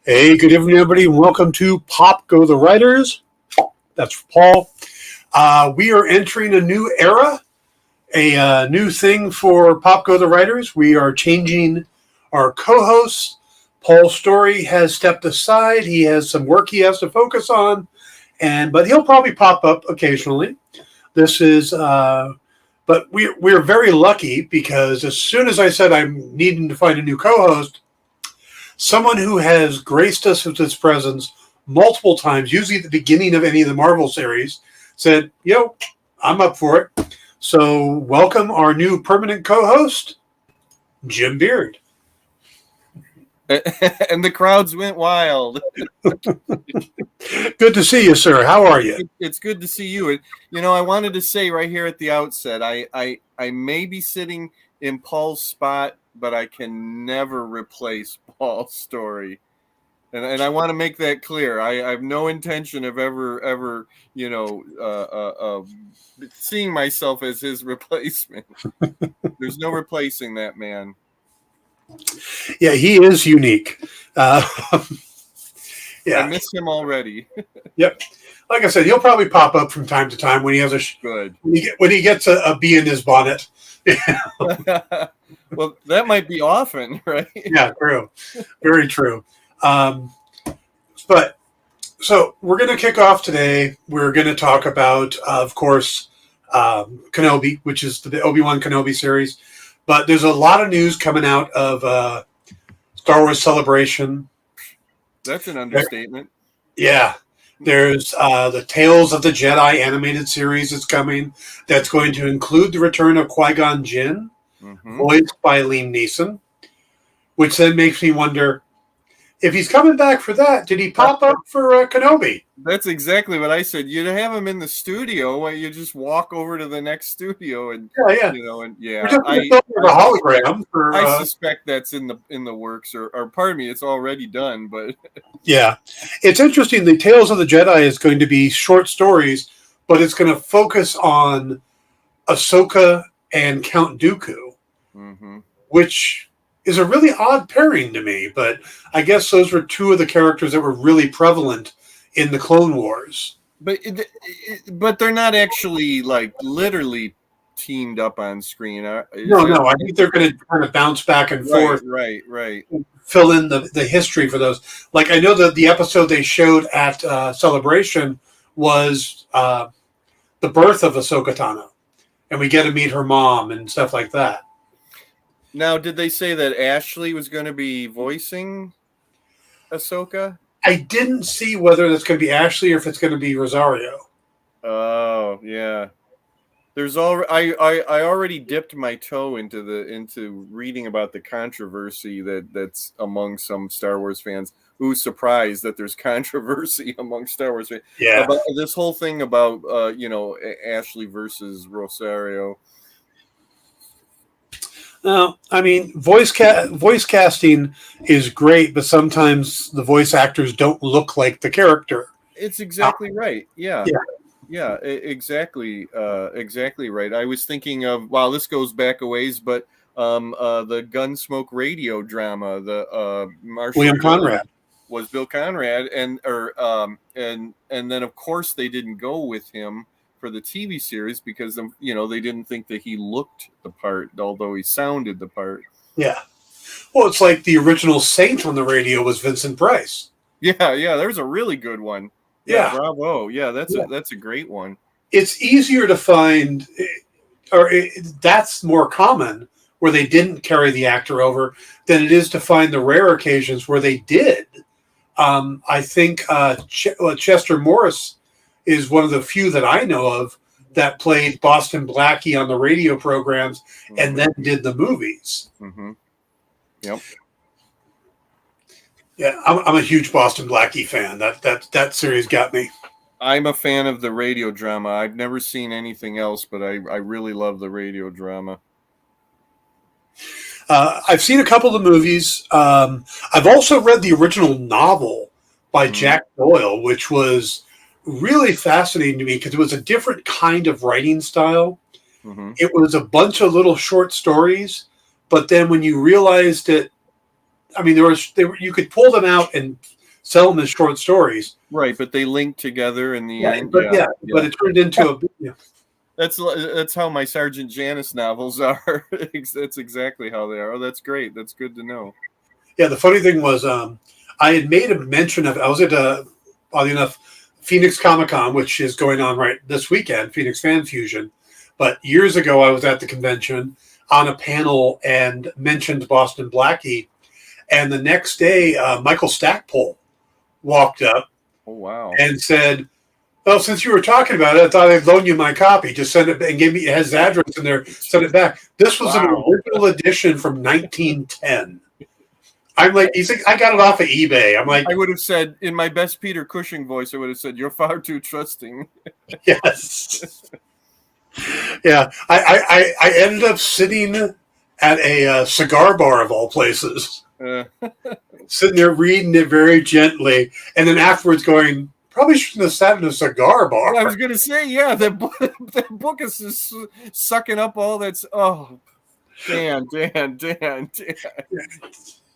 Hey, good evening, everybody, and welcome to Pop Go the Writers. That's Paul. We are entering a new era, a new thing for Pop Go the Writers. We are changing our co-hosts. Paul Story has stepped aside. He has some work he has to focus on, but he'll probably pop up occasionally. This is, but we're very lucky because as soon as I said I'm needing to find a new co-host, someone who has graced us with his presence multiple times, usually at the beginning of any of the Marvel series, said, yo, I'm up for it. So welcome our new permanent co-host, Jim Beard. And the crowds went wild. Good to see you, sir. How are you? It's good to see you. You know, I wanted to say right here at the outset, I may be sitting in Paul's spot, but I can never replace Paul's Story. And I want to make that clear. I have no intention of ever seeing myself as his replacement. There's no replacing that man. Yeah, he is unique. Yeah, I miss him already. Yep. Like I said, he'll probably pop up from time to time when he has when he gets a bee in his bonnet. Well, that might be often, right? Yeah, true. Very true. But so we're going to kick off today. We're going to talk about, of course, Kenobi, which is the Obi-Wan Kenobi series. But there's a lot of news coming out of Star Wars Celebration. That's an understatement. Yeah. There's the Tales of the Jedi animated series that's coming. That's going to include the return of Qui-Gon Jinn, voiced by Liam Neeson, which then makes me wonder, if he's coming back for that, did he pop up for Kenobi? That's exactly what I said. You'd have him in the studio, where you just walk over to the next studio and yeah. We're just a hologram. I suspect that's in the works, or pardon me, it's already done. But yeah, it's interesting. The Tales of the Jedi is going to be short stories, but it's going to focus on Ahsoka and Count Dooku, which is a really odd pairing to me, but I guess those were two of the characters that were really prevalent in the Clone Wars. But they're not actually literally teamed up on screen. No. I think they're going to kind of bounce back and forth. Right. Fill in the history for those. Like, I know that the episode they showed at Celebration was the birth of Ahsoka Tano, and we get to meet her mom and stuff like that. Now, did they say that Ashley was going to be voicing Ahsoka? I didn't see whether it's going to be Ashley or if it's going to be Rosario. Oh, yeah. I already dipped my toe into reading about the controversy that's among some Star Wars fans. Who's surprised that there's controversy among Star Wars fans? Yeah. About this whole thing about Ashley versus Rosario. No, I mean, voice casting is great, but sometimes the voice actors don't look like the character. It's exactly right. Yeah, exactly right. I was thinking of, wow, this goes back a ways, but the Gunsmoke radio drama, the Marshall William Conrad was Bill Conrad, and then of course they didn't go with him for the TV series because they didn't think that he looked the part, although he sounded the part. Yeah. Well, it's like the original Saint on the radio was Vincent Price. Yeah. There's a really good one. Yeah. Bravo. Yeah, that's a great one. It's easier to find, that's more common where they didn't carry the actor over than it is to find the rare occasions where they did. I think Chester Morris is one of the few that I know of that played Boston Blackie on the radio programs and then did the movies. Yep. Yeah, I'm a huge Boston Blackie fan. That series got me. I'm a fan of the radio drama. I've never seen anything else, but I really love the radio drama. I've seen a couple of the movies. I've also read the original novel by Jack Doyle, which was really fascinating to me because it was a different kind of writing style. It was a bunch of little short stories, but then when you realized it, I mean, you could pull them out and sell them as short stories. Right, but they link together in the end. But it turned into a. That's how my Sergeant Janice novels are. That's exactly how they are. Oh, that's great. That's good to know. Yeah, the funny thing was, I had made a mention of. I was at oddly enough, Phoenix Comic Con, which is going on right this weekend, Phoenix Fan Fusion. But years ago, I was at the convention on a panel and mentioned Boston Blackie, and the next day, Michael Stackpole walked up. Oh wow! And said, "Well, since you were talking about it, I thought I'd loan you my copy. Just send it and give me his address in there. Send it back." This was an original edition from 1910. I'm like, he's like, I got it off of eBay. I'm like, I would have said in my best Peter Cushing voice, I would have said, "You're far too trusting." yes, yeah. I ended up sitting at a cigar bar of all places, sitting there reading it very gently, and then afterwards going, probably shouldn't have sat in a cigar bar. I was going to say, yeah, that book is just sucking up all that's. Oh, Dan.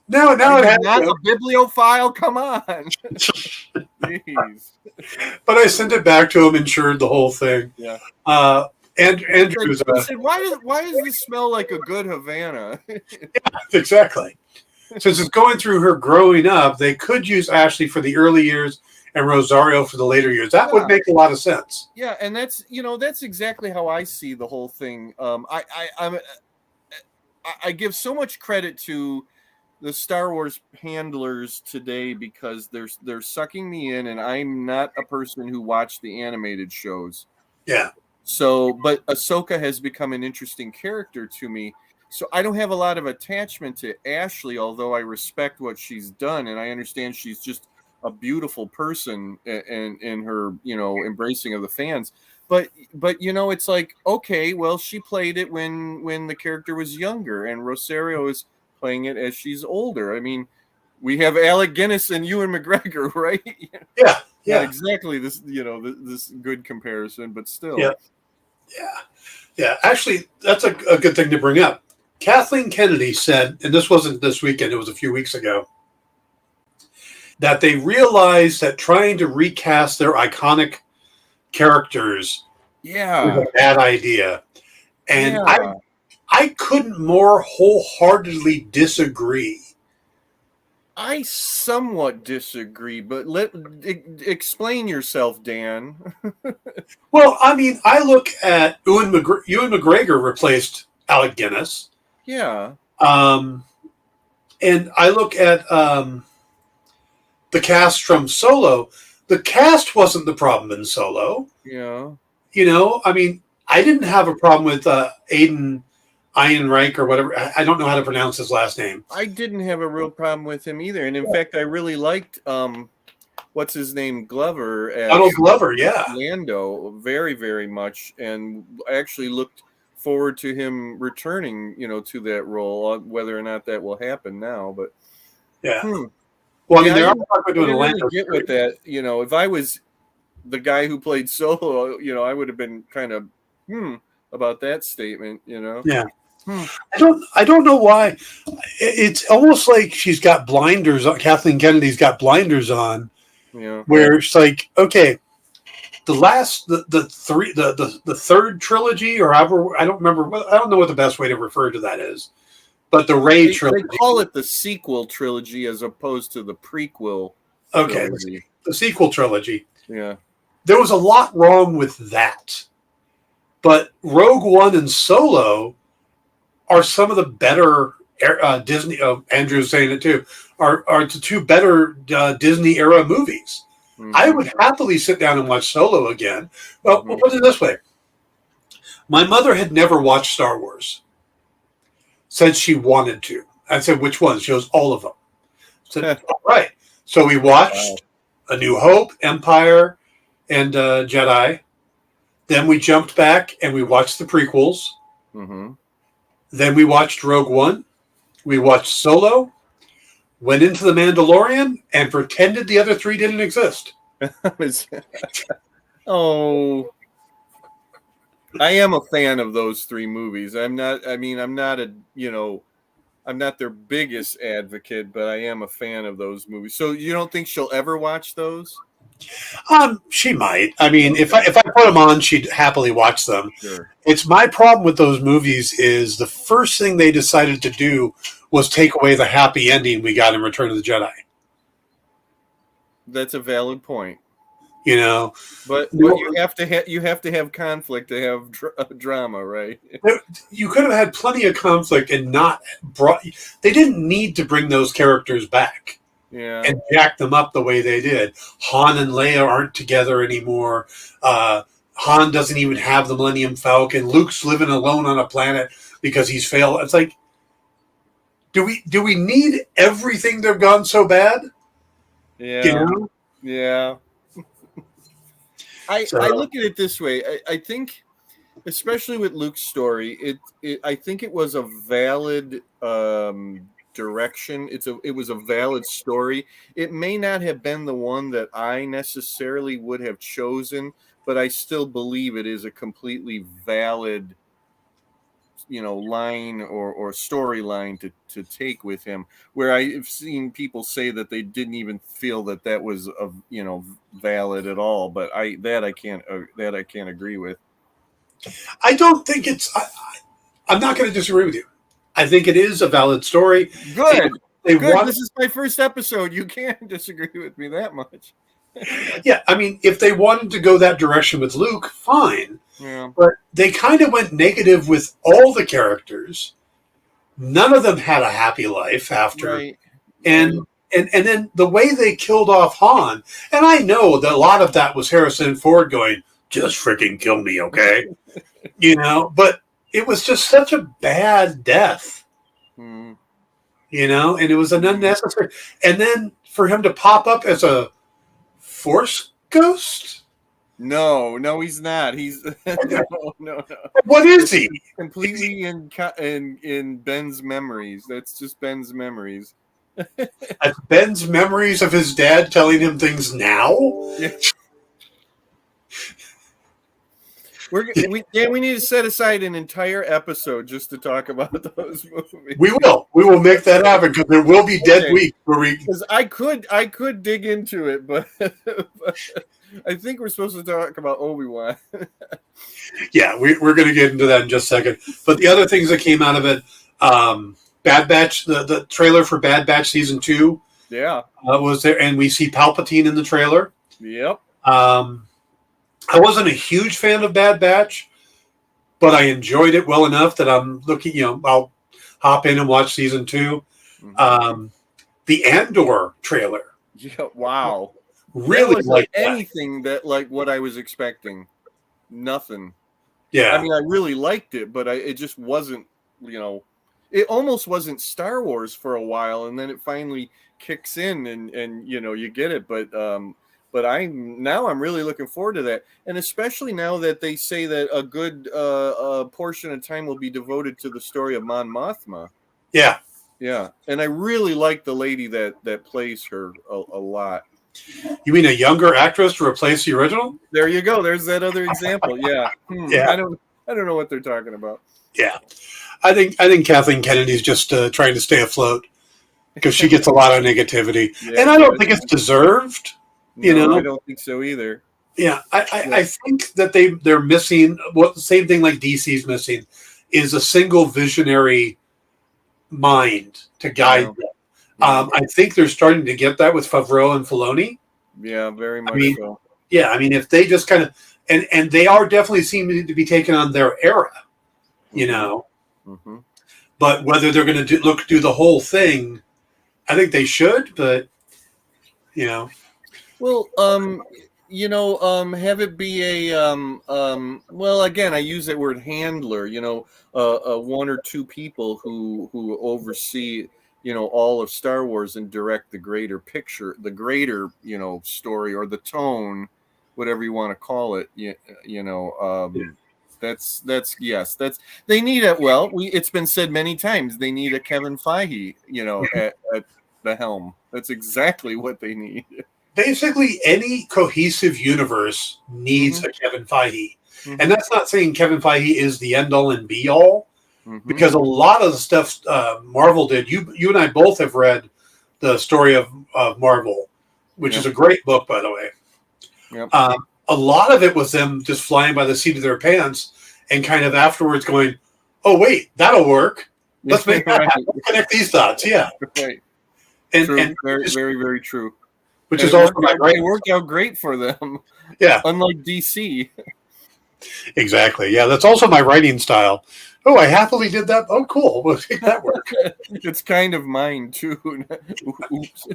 Now it has not a bibliophile. Come on, jeez. But I sent it back to him, insured the whole thing. Yeah. And Andrew's. Said, why does this smell like a good Havana? Yeah, exactly. Since it's going through her growing up, they could use Ashley for the early years and Rosario for the later years. That would make a lot of sense. Yeah, and that's exactly how I see the whole thing. I give so much credit to the Star Wars handlers today because they're sucking me in, and I'm not a person who watched the animated shows. Yeah. So, but Ahsoka has become an interesting character to me. So I don't have a lot of attachment to Ashley, although I respect what she's done, and I understand she's just a beautiful person in her, embracing of the fans. But it's like, okay, well, she played it when the character was younger, and Rosario is playing it as she's older. I mean, we have Alec Guinness and Ewan McGregor, right? Yeah. Not exactly this, this good comparison, but still. Yeah. Actually, that's a good thing to bring up. Kathleen Kennedy said, and this wasn't this weekend, it was a few weeks ago, that they realized that trying to recast their iconic characters was a bad idea. And I couldn't more wholeheartedly disagree. I somewhat disagree, but explain yourself, Dan. Well, I mean, I look at Ewan McGregor replaced Alec Guinness. Yeah. And I look at the cast from Solo. The cast wasn't the problem in Solo. Yeah. I mean, I didn't have a problem with Aiden Ehrenreich or whatever. I don't know how to pronounce his last name. I didn't have a real problem with him either. And in fact, I really liked, what's his name? Glover. Donald Glover, yeah. Lando, very, very much. And I actually looked forward to him returning, to that role, whether or not that will happen now. But yeah. Well, I mean, they're talking about doing a Lando. Get with that, if I was the guy who played Solo, I would have been kind of about that statement, Yeah. I don't know why. It's almost like she's got blinders on. Kathleen Kennedy's got blinders on. Yeah. Where it's like, okay, the third trilogy, or however, I don't remember. I don't know what the best way to refer to that is. But the Rey trilogy. They call it the sequel trilogy as opposed to the prequel. Okay, the sequel trilogy. Yeah. There was a lot wrong with that. But Rogue One and Solo are some of the better Disney. Andrew's saying it too. Are the two better Disney era movies? Mm-hmm. I would happily sit down and watch Solo again. Well, we'll put it this way: my mother had never watched Star Wars. Said she wanted to. I said, which ones? She goes, all of them. I said, all right. So we watched A New Hope, Empire, and Jedi. Then we jumped back and we watched the prequels. Mm-hmm. Then we watched Rogue One. We watched Solo. Went into The Mandalorian and pretended the other three didn't exist. Oh, I am a fan of those three movies. I'm not a, I'm not their biggest advocate, but I am a fan of those movies. So you don't think she'll ever watch those? She might. I mean, if I put them on, she'd happily watch them. Sure. It's my problem with those movies is the first thing they decided to do was take away the happy ending we got in Return of the Jedi. That's a valid point. You know, but you have to have conflict to have drama, right? You could have had plenty of conflict and not brought. They didn't need to bring those characters back. Yeah. And jack them up the way they did. Han and Leia aren't together anymore. Han doesn't even have the Millennium Falcon. Luke's living alone on a planet because he's failed. It's like, do we need everything they've gone so bad? Yeah. You know? Yeah. I look at it this way. I think, especially with Luke's story, I think it was a valid direction. It was a valid story. It may not have been the one that I necessarily would have chosen, but I still believe it is a completely valid, line or storyline to take with him, where I've seen people say that they didn't even feel that was valid at all, but I can't agree with. I don't think I'm not going to disagree with you. I think it is a valid story. Good. This is my first episode. You can't disagree with me that much. Yeah, I mean, if they wanted to go that direction with Luke, fine. Yeah. But they kind of went negative with all the characters. None of them had a happy life after. Right. And then the way they killed off Han, and I know that a lot of that was Harrison Ford going, just freaking kill me, okay? But it was just such a bad death. Mm. And it was an unnecessary. And then for him to pop up as a Force ghost? No, he's not. He's no. What is he? Completely in Ben's memories. That's just Ben's memories. That's Ben's memories of his dad telling him things now? Yeah. We need to set aside an entire episode just to talk about those movies. We will make that happen because there will be dead weeks where we. Because I could dig into it, but I think we're supposed to talk about Obi-Wan. Yeah, we're going to get into that in just a second. But the other things that came out of it, Bad Batch, the trailer for Bad Batch season 2, was there, and we see Palpatine in the trailer. Yep. I wasn't a huge fan of Bad Batch, but I enjoyed it well enough that I'm looking, I'll hop in and watch season 2. Mm-hmm. The Andor trailer. Yeah, wow. Really like anything that like what I was expecting. Nothing. Yeah. I mean, I really liked it, but it just wasn't, it almost wasn't Star Wars for a while, and then it finally kicks in and you get it, but I'm really looking forward to that, and especially now that they say that a good portion of time will be devoted to the story of Mon Mothma. Yeah, and I really like the lady that plays her a lot. You mean a younger actress to replace the original? There you go. There's that other example. Yeah. Yeah. I don't know what they're talking about. Yeah, I think Kathleen Kennedy's just trying to stay afloat because she gets a lot of negativity, and I don't think it's deserved. No, I don't think so either. Yeah, I think that they're missing the same thing like DC's missing is a single visionary mind to guide them. I think they're starting to get that with Favreau and Filoni. Yeah, very much so. Yeah, I mean, if they just kind of and they are definitely seeming to be taking on their era, Mm-hmm. But whether they're going to do the whole thing, I think they should. But well, have it be a well, again, I use that word handler. One or two people who oversee all of Star Wars and direct the greater picture, the greater story or the tone, whatever you want to call it. That's they need it. Well, it's been said many times they need a Kevin Feige, at the helm. That's exactly what they need. Basically, any cohesive universe needs a Kevin Feige. Mm-hmm. And that's not saying Kevin Feige is the end-all and be-all, because a lot of the stuff Marvel did. You and I both have read the story of Marvel, which is a great book, by the way. Yep. A lot of it was them just flying by the seat of their pants and kind of afterwards going, "Oh wait, that'll work. Let's make that happen. Let's connect these dots." Yeah, right. And, true. and very, very, very true. Which is also it worked out great for them. Yeah, unlike DC. Exactly. Yeah, that's also my writing style. Oh, I happily did that. Oh, cool. We'll make that work. It's kind of mine too. Oops.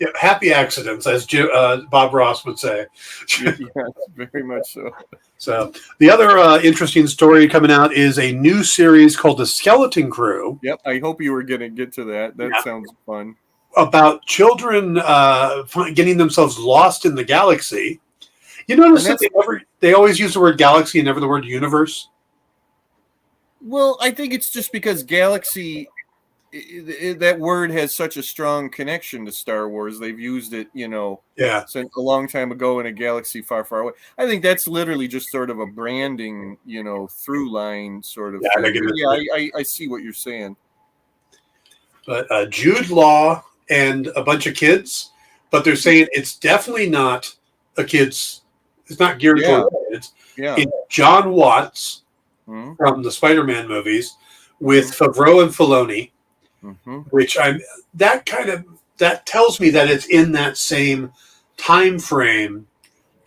Yeah, happy accidents, as Bob Ross would say. Yes, very much so. So the other interesting story coming out is a new series called The Skeleton Crew. Yep, I hope you were going to get to that. That sounds fun. About children getting themselves lost in the galaxy. You notice that they always use the word galaxy and never the word universe? Well, I think it's just because galaxy, that word has such a strong connection to Star Wars. They've used it, since a long time ago in a galaxy far, far away. I think that's literally just sort of a branding, through line sort of thing. I see what you're saying. But Jude Law and a bunch of kids, but they're saying it's definitely not a kid's. It's not geared toward kids. It's John Watts from the Spider-Man movies with Favreau and Filoni, which that tells me that it's in that same time frame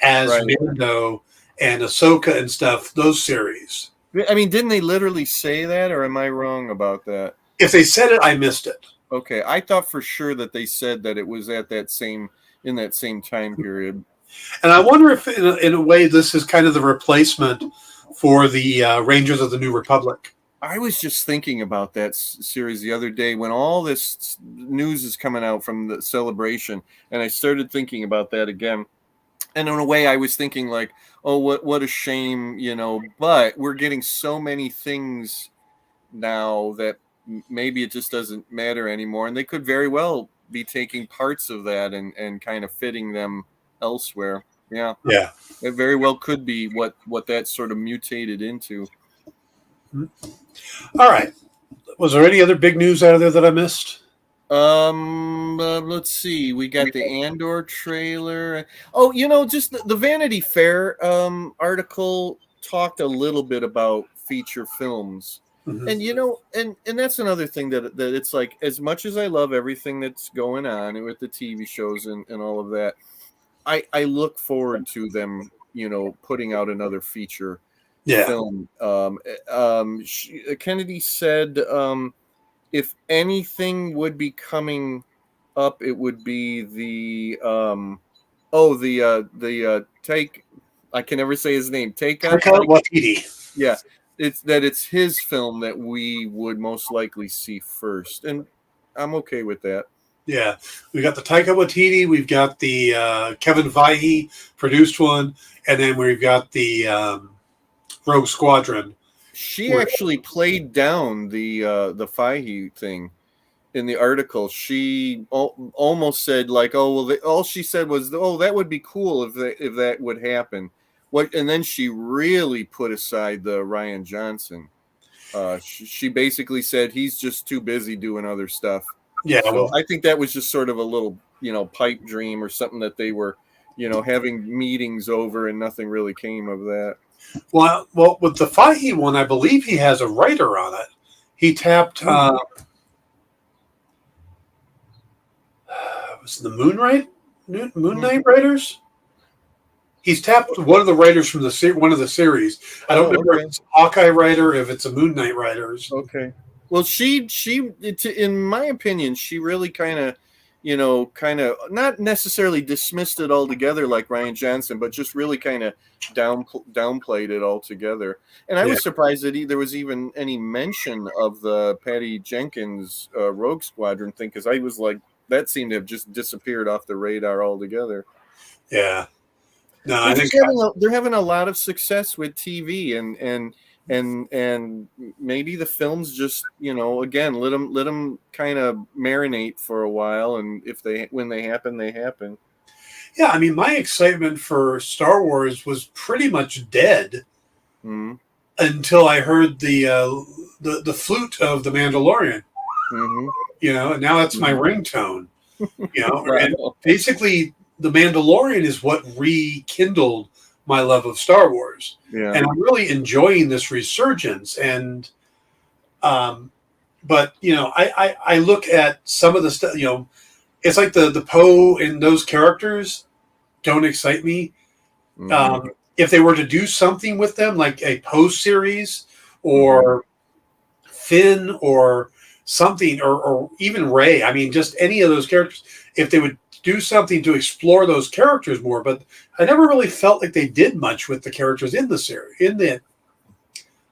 as Mando and Ahsoka and stuff. Those series. I mean, didn't they literally say that, or am I wrong about that? If they said it, I missed it. Okay, I thought for sure that they said that it was in that same time period. And I wonder if, in a way, this is kind of the replacement for the Rangers of the New Republic. I was just thinking about that series the other day when all this news is coming out from the celebration, and I started thinking about that again. And in a way, I was thinking like, oh, what a shame, but we're getting so many things now that maybe it just doesn't matter anymore. And they could very well be taking parts of that and kind of fitting them elsewhere. Yeah. It very well could be what that sort of mutated into. All right. Was there any other big news out of there that I missed? Let's see. We got the Andor trailer. Oh, just the Vanity Fair article talked a little bit about feature films. And and that's another thing that it's like, as much as I love everything that's going on with the TV shows and all of that, I look forward to them, putting out another feature film. Kennedy said if anything would be coming up, it would be the I can never say his name. Taika Waititi. Yeah. It's his film that we would most likely see first, and I'm okay with that. Yeah, we got the Taika Waititi, we've got the Kevin Feige produced one, and then we've got the Rogue Squadron. She actually played down the Feige thing in the article. She almost said like, "Oh well," all she said was, "Oh, that would be cool if that would happen." And then she really put aside the Rian Johnson. She basically said he's just too busy doing other stuff. Yeah, so I think that was just sort of a little, pipe dream or something that they were, having meetings over, and nothing really came of that. Well, with the Feige one, I believe he has a writer on it. He tapped was it the Moon Knight writers? He's tapped one of the writers from one of the series. I don't remember if it's a Hawkeye writer, if it's a Moon Knight writers. Okay. Well, she, in my opinion, she really kind of not necessarily dismissed it altogether like Rian Johnson, but just really kind of downplayed it altogether. And I was surprised that there was even any mention of the Patty Jenkins Rogue Squadron thing, because I was like, that seemed to have just disappeared off the radar altogether. Yeah. No, I think they're having a lot of success with TV, and maybe the films just, again, let them kind of marinate for a while, and when they happen, they happen. Yeah, I mean, my excitement for Star Wars was pretty much dead until I heard the flute of the Mandalorian. Mm-hmm. And now that's my Mhm. ringtone. And Wow. basically, the Mandalorian is what rekindled my love of Star Wars, Yeah. and I'm really enjoying this resurgence. And but I look at some of the stuff. It's like the Poe and those characters don't excite me. Mm-hmm. If they were to do something with them, like a Poe series Mm-hmm. or Finn or something, or even Ray, I mean, just any of those characters, if they would do something to explore those characters more. But I never really felt like they did much with the characters in the series, in the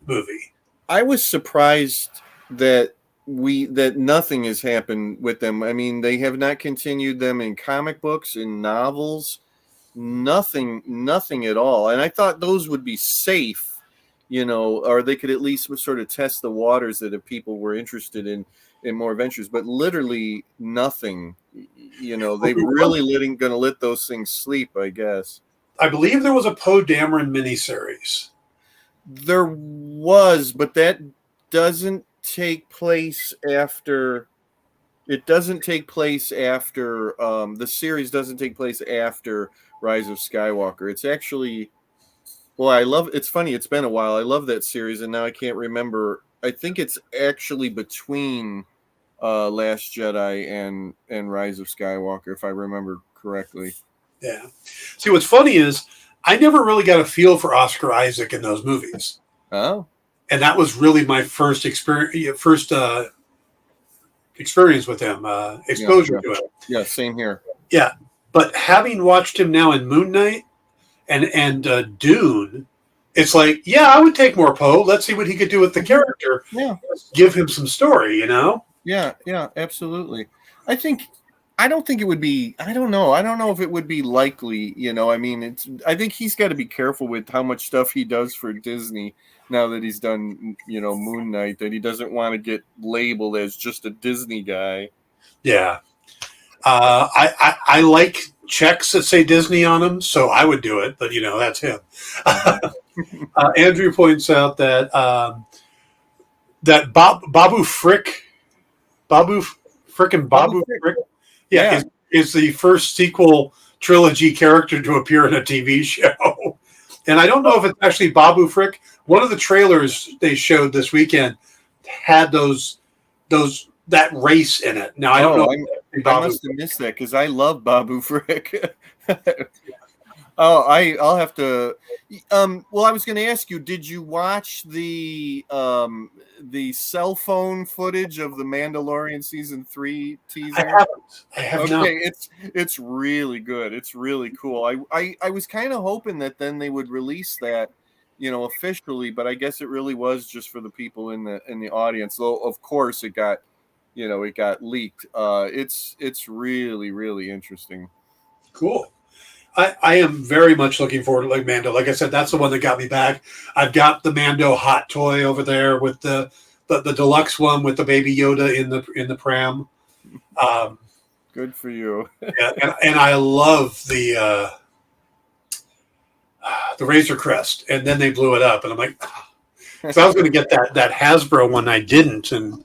movie. I was surprised that that nothing has happened with them. I mean, they have not continued them in comic books, in novels, nothing at all. And I thought those would be safe, or they could at least sort of test the waters that if people were interested in more adventures. But literally nothing. They've really going to let those things sleep, I guess. I believe there was a Poe Dameron miniseries. There was, but that doesn't take place after. It doesn't take place after the series. Doesn't take place after Rise of Skywalker. It's actually, well, I love. It's funny. It's been a while. I love that series, and now I can't remember. I think it's actually between Last Jedi and Rise of Skywalker, if I remember correctly. Yeah. See, what's funny is I never really got a feel for Oscar Isaac in those movies, Oh, and that was really my first experience. Experience with him, exposure to him. Yeah, same here. Yeah, but having watched him now in Moon Knight and Dune, it's like, yeah, I would take more Poe. Let's see what he could do with the character. Yeah. Give him some story, Yeah, absolutely. I don't think it would be. I don't know. I don't know if it would be likely. I mean, I think he's got to be careful with how much stuff he does for Disney now that he's done, Moon Knight. That he doesn't want to get labeled as just a Disney guy. Yeah. I like checks that say Disney on them, so I would do it. But that's him. Andrew points out that that Babu Frick, Babu Frick, yeah. Is the first sequel trilogy character to appear in a TV show. And I don't know if it's actually Babu Frick. One of the trailers they showed this weekend had that race in it. Now I don't know. I must have missed that because I love Babu Frick. I'll have to. Well, I was going to ask you, did you watch the cell phone footage of the Mandalorian season 3 teaser? I have not. Okay, it's really good. It's really cool. I was kind of hoping that then they would release that, officially, but I guess it really was just for the people in the audience. Though of course it got leaked. It's really, really interesting. Cool. I am very much looking forward to Mando. Like I said, that's the one that got me back. I've got the Mando hot toy over there with the deluxe one with the baby Yoda in the pram. Good for you. Yeah, and I love the Razor Crest, and then they blew it up, and I'm like, so I was going to get that Hasbro one, I didn't, and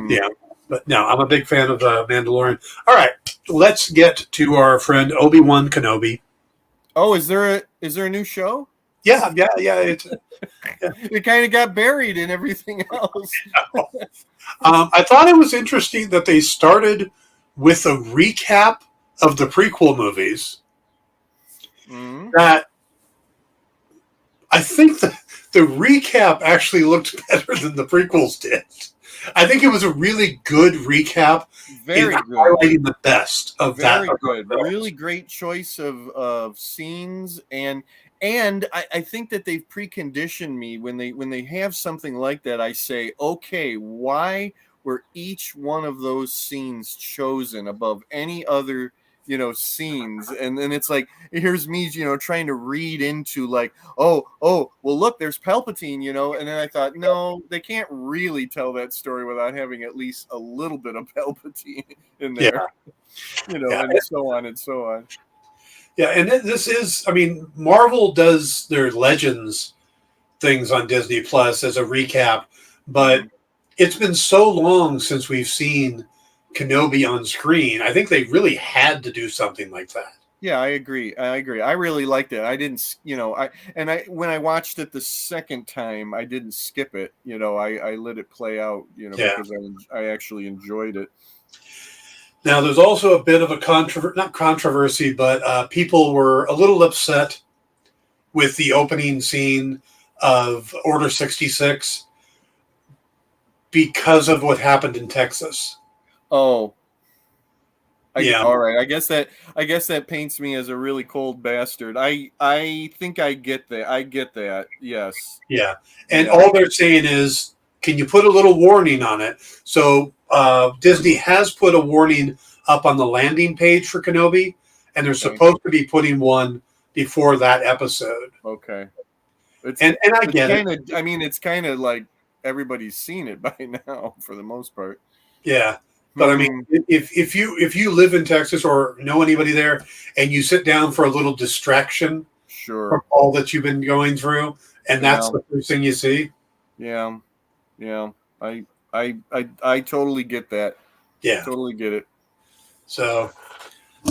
yeah. But no, I'm a big fan of Mandalorian. All right, let's get to our friend Obi-Wan Kenobi. Oh, is there a new show? Yeah. It kind of got buried in everything else. I thought it was interesting that they started with a recap of the prequel movies. Mm-hmm. That I think the recap actually looked better than the prequels did. I think it was a really good recap. Very good. Highlighting the best of Very that. Very good. Really great choice of scenes, and I think that they've preconditioned me when they have something like that. I say, okay, why were each one of those scenes chosen above any other scenes? And then it's like, here's me trying to read into like, oh well, look, there's Palpatine, and then I thought, no, they can't really tell that story without having at least a little bit of Palpatine in there. And so on and so on. Yeah, and this is, I mean, Marvel does their Legends things on Disney Plus as a recap, but Mhm. it's been so long since we've seen Kenobi on screen. I think they really had to do something like that. Yeah, I agree. I agree. I really liked it. I didn't, I when I watched it the second time, I didn't skip it. I let it play out. Yeah. Because I actually enjoyed it. Now, there's also a bit of a not controversy, but people were a little upset with the opening scene of Order 66 because of what happened in Texas. Oh, Yeah. all right. I guess that paints me as a really cold bastard. I think I get that. I get that. Yes. Yeah. And Yeah. all they're saying is, can you put a little warning on it? So Disney has put a warning up on the landing page for Kenobi, and they're Okay. supposed to be putting one before that episode. Okay. It's And I it's get it. kind of. I mean, it's kind of like everybody's seen it by now for the most part. Yeah. But I mean, Hmm. if you live in Texas or know anybody there, and you sit down for a little distraction from Sure. all that you've been going through, and that's Yeah. the first thing you see. Yeah. Yeah. I totally get that. Yeah. Totally get it. So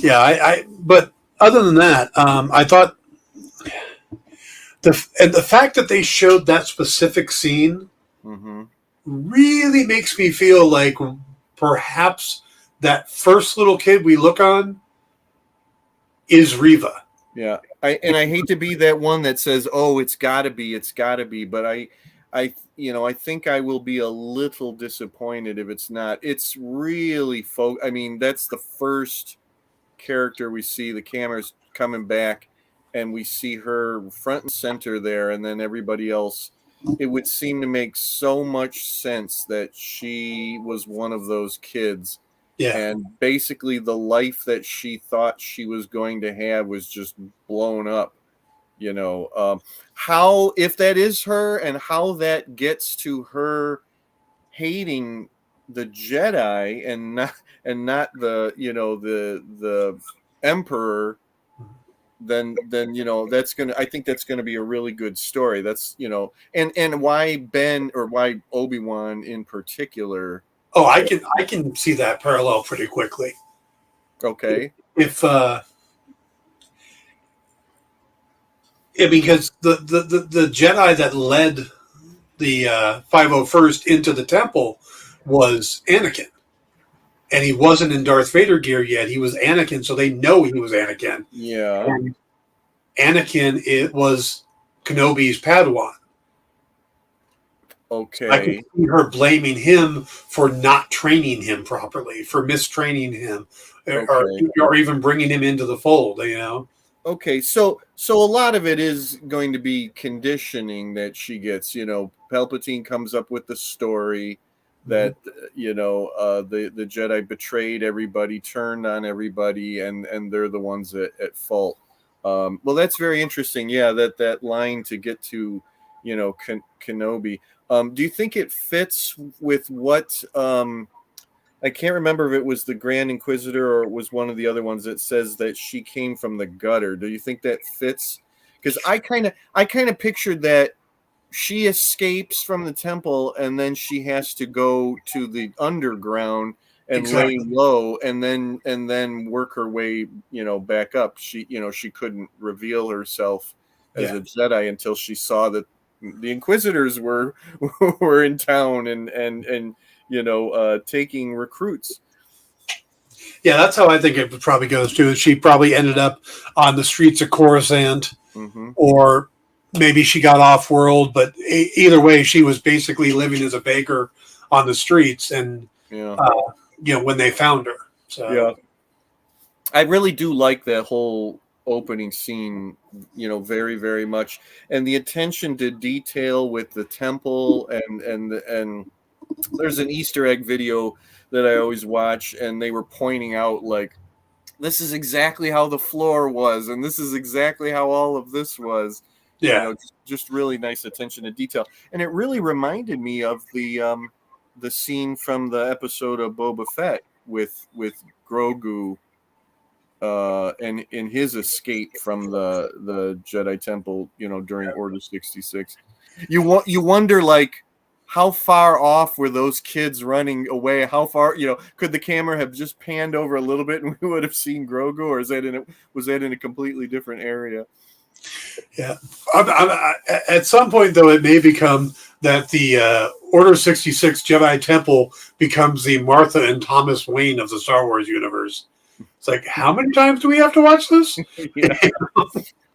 yeah, but other than that, I thought the fact that they showed that specific scene Hmm. really makes me feel like perhaps that first little kid we look on is Riva. Yeah. I hate to be that one that says, "Oh, it's got to be," but I think I will be a little disappointed if it's not. It's really I mean, that's the first character we see. The camera's coming back, and we see her front and center there, and then everybody else. It would seem to make so much sense that she was one of those kids, Yeah, and basically the life that she thought she was going to have was just blown up. How, if that is her, and how that gets to her hating the Jedi and not the emperor, then I think that's gonna be a really good story. That's and why Ben, or why Obi-Wan in particular. oh, I can see that parallel pretty quickly. Okay. If yeah, because the Jedi that led the 501st into the temple was Anakin, and he wasn't in Darth Vader gear yet. He was Anakin, so they know he was Anakin. Yeah. And Anakin, it was Kenobi's Padawan. I could Okay. see her blaming him for not training him properly, for mistraining him, or, Okay. or even bringing him into the fold. Okay, so a lot of it is going to be conditioning that she gets. Palpatine comes up with the story that the Jedi betrayed everybody, turned on everybody, and they're the ones at fault. Well, that's very interesting. Yeah, that line to get to, Kenobi. Do you think it fits with what? I can't remember if it was the Grand Inquisitor or it was one of the other ones that says that she came from the gutter. Do you think that fits? Because I kind of pictured that she escapes from the temple and then she has to go to the underground and lay Exactly. low and then work her way, back up. She couldn't reveal herself as Yeah. a Jedi until she saw that the Inquisitors were were in town and taking recruits. Yeah, that's how I think it probably goes too. She probably ended up on the streets of Coruscant, Hmm. or maybe she got off world. But either way, she was basically living as a baker on the streets, and Yeah. uh, when they found her. So Yeah. I really do like that whole opening scene, very, very much. And the attention to detail with the temple and there's an Easter egg video that I always watch, and they were pointing out, like, this is exactly how the floor was, and this is exactly how all of this was. yeah, Just really nice attention to detail. And it really reminded me of the scene from the episode of Boba Fett with Grogu, and in his escape from the Jedi Temple, during Order 66. You wonder, like, how far off were those kids running away? How far, could the camera have just panned over a little bit and we would have seen Grogu, or was that in a completely different area? Yeah. At some point, though, it may become that the Order 66 Jedi Temple becomes the Martha and Thomas Wayne of the Star Wars universe. It's like, how many times do we have to watch this? Yeah.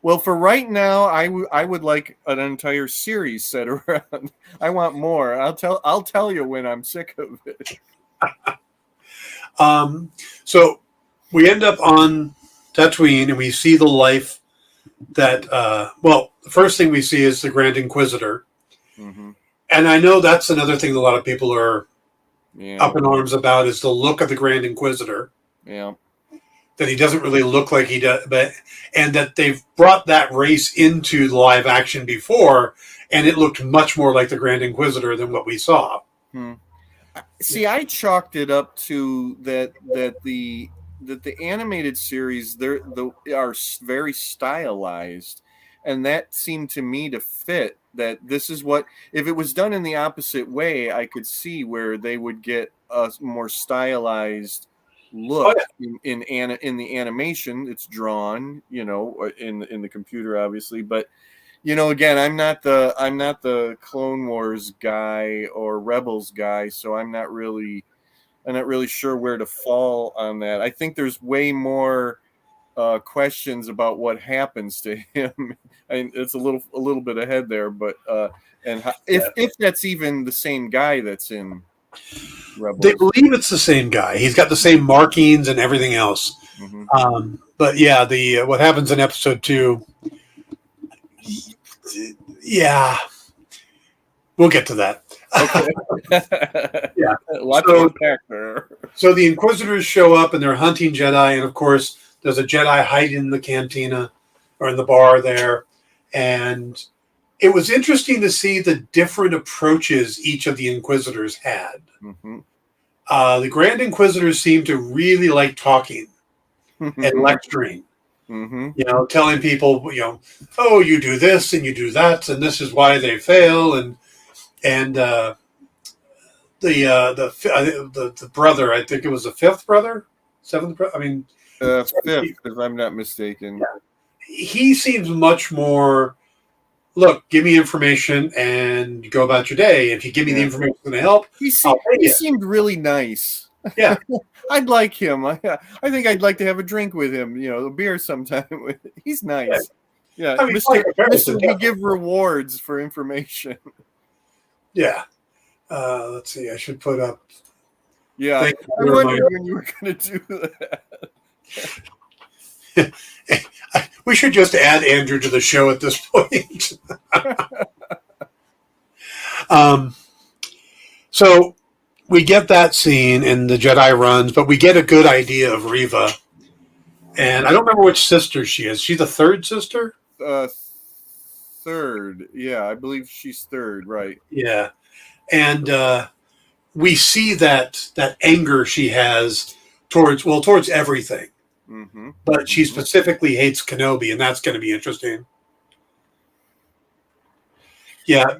Well, for right now, I would like an entire series set around. I want more. I'll tell you when I'm sick of it. So we end up on Tatooine, and we see the life that. The first thing we see is the Grand Inquisitor, mm-hmm. and I know that's another thing that a lot of people are Yeah. up in arms about is the look of the Grand Inquisitor. Yeah. That he doesn't really look like he does, and that they've brought that race into the live action before, and it looked much more like the Grand Inquisitor than what we saw. See, I chalked it up to that the animated series are very stylized, and that seemed to me to fit. That this is what, if it was done in the opposite way, I could see where they would get a more stylized look. In the animation. It's drawn, in the computer, obviously, but again, I'm not the Clone Wars guy or Rebels guy, so I'm not really sure where to fall on that. I think there's way more questions about what happens to him. It's a little bit ahead there, but if that's even the same guy that's in Rebels. They believe it's the same guy. He's got the same markings and everything else. Mm-hmm. But yeah, the what happens in episode 2. Yeah, we'll get to that. Okay. Yeah. Lots to unpack there. So the Inquisitors show up and they're hunting Jedi, and of course, there's a Jedi hiding in the cantina or in the bar there. And it was interesting to see the different approaches each of the Inquisitors had. Mm-hmm. The Grand Inquisitors seemed to really like talking and lecturing. Mm-hmm. Telling people, oh, you do this and you do that, and this is why they fail, and the brother, I think it was the fifth brother, seventh brother. I mean, fifth, if I'm not mistaken. Yeah. He seems much more. Look, give me information and go about your day. If you give me the information that's going to help, he seemed really nice. Yeah. I'd like him. I think I'd like to have a drink with him, a beer sometime. He's nice. Yeah. I mean, Mr. We give rewards for information. Yeah. Let's see. I should put up. Yeah. I wondered when you were going to do that. We should just add Andrew to the show at this point. So we get that scene and the Jedi runs, but we get a good idea of Reva. And I don't remember which sister she is. She's the third sister? Third. Yeah, I believe she's third, right. Yeah. And we see that anger she has towards everything. Mm-hmm. But she specifically hates Kenobi, and that's going to be interesting. Yeah,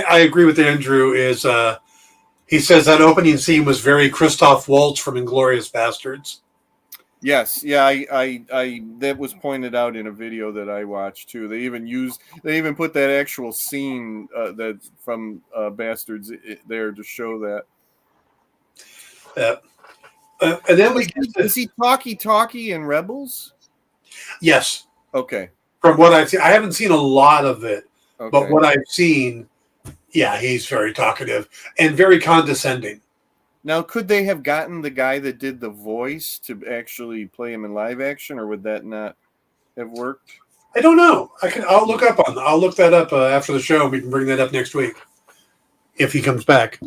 I agree with Andrew. He says that opening scene was very Christoph Waltz from Inglourious Bastards. Yes, yeah, I that was pointed out in a video that I watched too. They even put that actual scene that from Bastards there to show that. And then is he talkie in Rebels? Yes. Okay. From what I've seen, I haven't seen a lot of it, okay. But what I've seen, yeah, he's very talkative and very condescending. Now, could they have gotten the guy that did the voice to actually play him in live action, or would that not have worked? I don't know. I'll look that up after the show. We can bring that up next week if he comes back.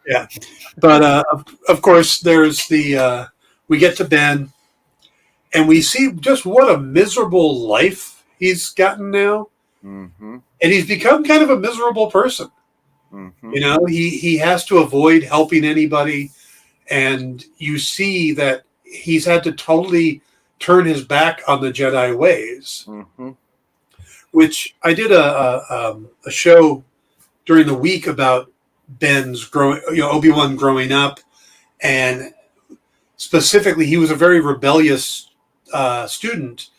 Yeah, but of course, there's we get to Ben, and we see just what a miserable life he's gotten now, mm-hmm. and he's become kind of a miserable person. Mm-hmm. He has to avoid helping anybody, and you see that he's had to totally turn his back on the Jedi ways. Mm-hmm. which I did a show during the week about Ben's growing, Obi-Wan growing up, and specifically, he was a very rebellious student,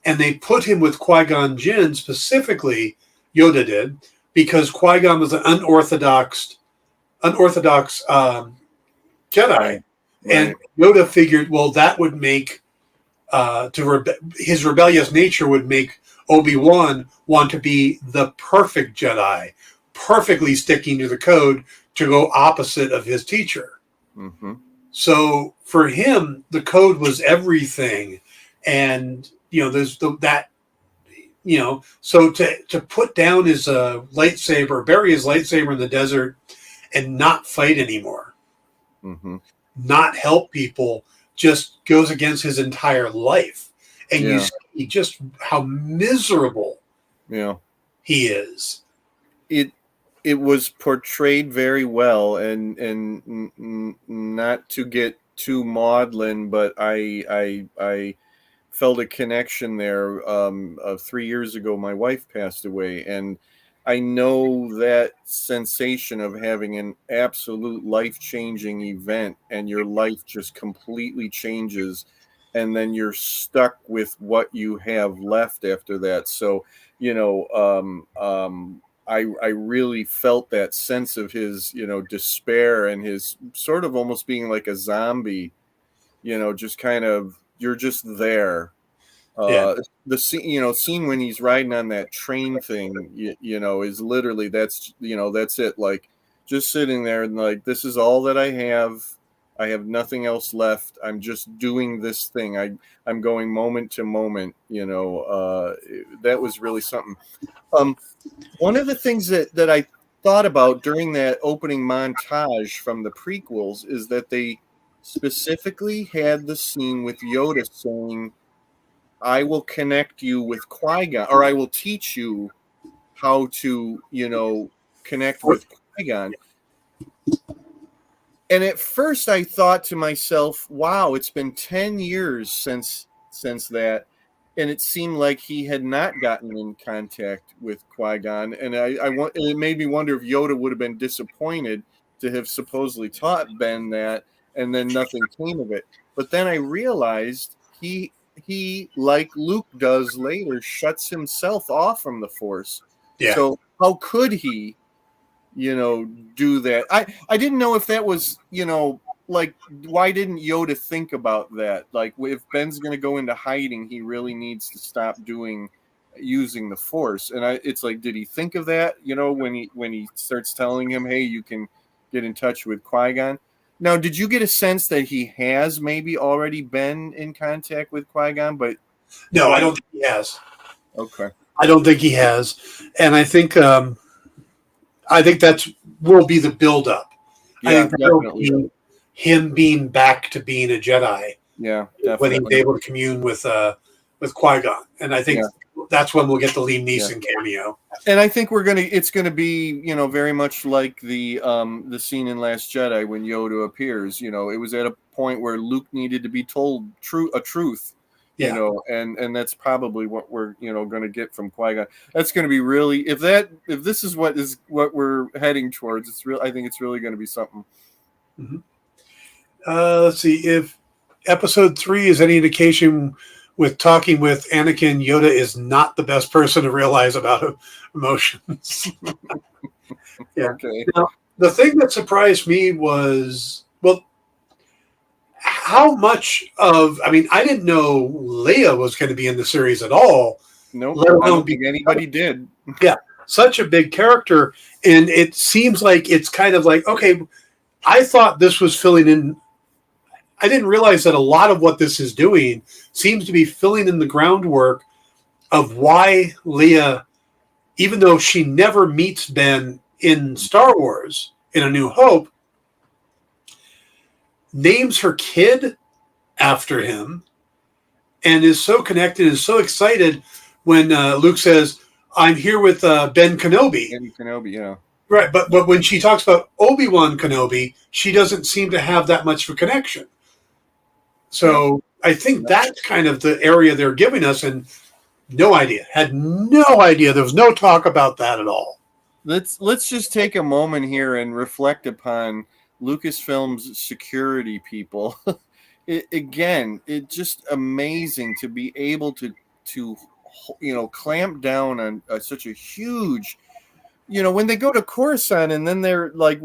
and they put him with Qui-Gon Jinn specifically. Yoda did, because Qui-Gon was an unorthodox Jedi, Right. and Yoda figured, well, that would make his rebellious nature would make Obi-Wan want to be the perfect Jedi, perfectly sticking to the code to go opposite of his teacher. Mm-hmm. So for him, the code was everything, and there's so to put down his lightsaber, bury his lightsaber in the desert, and not fight anymore, Mm-hmm. not help people, just goes against his entire life, and you see just how miserable he is. It was portrayed very well, and not to get too maudlin, but I felt a connection there. 3 years ago, my wife passed away, and I know that sensation of having an absolute life-changing event, and your life just completely changes, and then you're stuck with what you have left after that. So, I really felt that sense of his, despair, and his sort of almost being like a zombie, just kind of, you're just there. The scene when he's riding on that train thing, is literally, that's it. Like, just sitting there and like, this is all that I have. I have nothing else left. I'm just doing this thing. I'm going moment to moment. That was really something. One of the things that I thought about during that opening montage from the prequels is that they specifically had the scene with Yoda saying, I will connect you with Qui-Gon, or I will teach you how to, connect with Qui-Gon. And at first I thought to myself, wow, it's been 10 years since that. And it seemed like he had not gotten in contact with Qui-Gon. And it made me wonder if Yoda would have been disappointed to have supposedly taught Ben that, and then nothing came of it. But then I realized he, like Luke does later, shuts himself off from the Force. Yeah. So how could he, do that? I didn't know if that was, like, why didn't Yoda think about that? Like, if Ben's going to go into hiding, he really needs to stop using the Force. And it's like, did he think of that? When he starts telling him, hey, you can get in touch with Qui-Gon. Now, did you get a sense that he has maybe already been in contact with Qui-Gon? But no, I don't think he has. Okay. I don't think he has, and I think that will be the build-up. Yeah, I think definitely. Him being back to being a Jedi. Yeah, definitely. When he's able to commune with Qui-Gon, and I think that's when we'll get the Liam Neeson cameo. And I think it's gonna be, very much like the scene in Last Jedi when Yoda appears. It was at a point where Luke needed to be told a truth. And that's probably what we're going to get from Qui-Gon. That's going to be really, if this is what we're heading towards, I think it's really going to be something. Mm-hmm. Let's see if Episode 3 is any indication. With talking with Anakin, Yoda is not the best person to realize about emotions. Yeah. Okay. Now, the thing that surprised me was, how much I didn't know Leia was going to be in the series at all. No, let alone I don't think anybody did. Yeah, such a big character. And it seems like it's kind of like, okay, I thought this was filling in. I didn't realize that a lot of what this is doing seems to be filling in the groundwork of why Leia, even though she never meets Ben in Star Wars, in A New Hope, names her kid after him and is so connected and so excited when Luke says, I'm here with Ben Kenobi. Ben Kenobi, yeah. Right, but when she talks about Obi-Wan Kenobi, she doesn't seem to have that much of a connection. So I think that's kind of the area they're giving us, and No idea. Had no idea. There was no talk about that at all. Let's just take a moment here and reflect upon Lucasfilm's security people. It's just amazing to be able to clamp down on such a huge, when they go to Coruscant and then they're like